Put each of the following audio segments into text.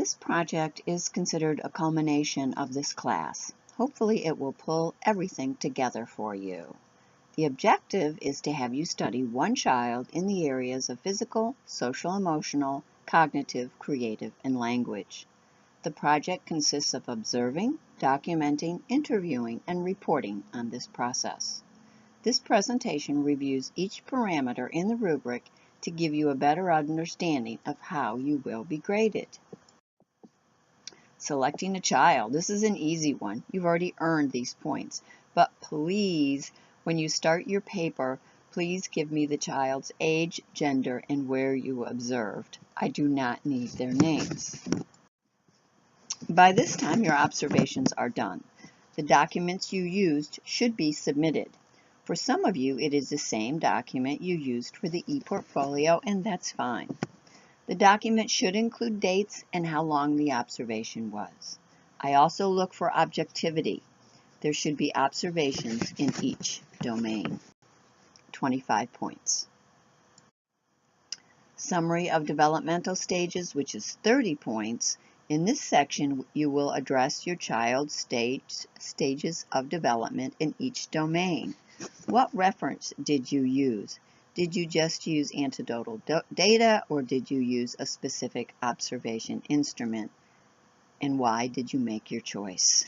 This project is considered a culmination of this class. Hopefully it will pull everything together for you. The objective is to have you study one child in the areas of physical, social, emotional, cognitive, creative, and language. The project consists of observing, documenting, interviewing, and reporting on this process. This presentation reviews each parameter in the rubric to give you a better understanding of how you will be graded. Selecting a child. This is an easy one. You've already earned these points. But please, when you start your paper, please give me the child's age, gender, and where you observed. I do not need their names. By this time, your observations are done. The documents you used should be submitted. For some of you, it is the same document you used for the e-portfolio, and that's fine. The document should include dates and how long the observation was. I also look for objectivity. There should be observations in each domain. 25 points. Summary of developmental stages, which is 30 points. In this section, you will address your child's stages of development in each domain. What reference did you use? Did you just use anecdotal data, or did you use a specific observation instrument? And why did you make your choice?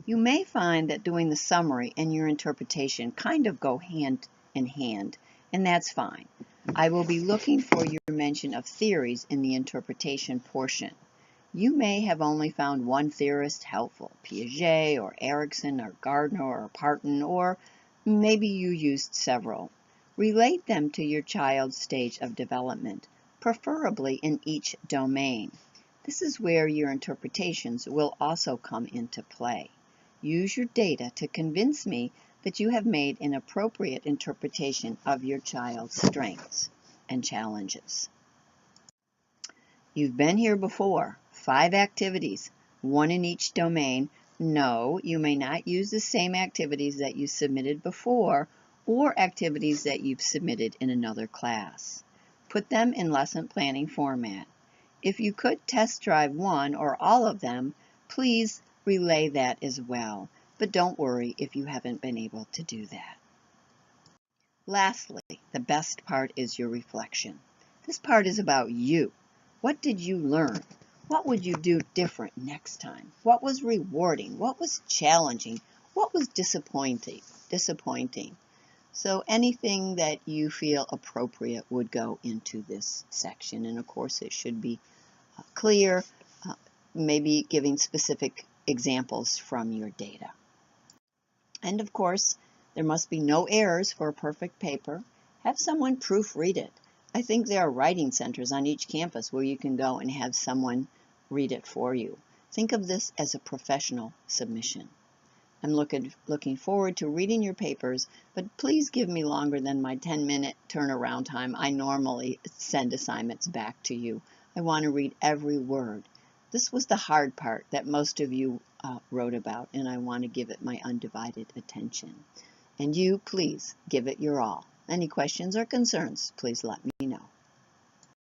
You may find that doing the summary and your interpretation kind of go hand in hand, and that's fine. I will be looking for your mention of theories in the interpretation portion. You may have only found one theorist helpful, Piaget or Erickson or Gardner or Parton, or maybe you used several. Relate them to your child's stage of development, preferably in each domain. This is where your interpretations will also come into play. Use your data to convince me that you have made an appropriate interpretation of your child's strengths and challenges. You've been here before. 5 activities, 1 in each domain. No, you may not use the same activities that you submitted before or activities that you've submitted in another class. Put them in lesson planning format. If you could test drive one or all of them, please relay that as well. But don't worry if you haven't been able to do that. Lastly, the best part is your reflection. This part is about you. What did you learn? What would you do different next time? What was rewarding? What was challenging? What was disappointing? So anything that you feel appropriate would go into this section. And of course, it should be clear, maybe giving specific examples from your data. And of course, there must be no errors for a perfect paper. Have someone proofread it. I think there are writing centers on each campus where you can go and have someone read it for you. Think of this as a professional submission. I'm looking forward to reading your papers, but please give me longer than my 10-minute turnaround time I normally send assignments back to you. I want to read every word. This was the hard part that most of you wrote about, and I want to give it my undivided attention. And you, please, give it your all. Any questions or concerns, please let me know.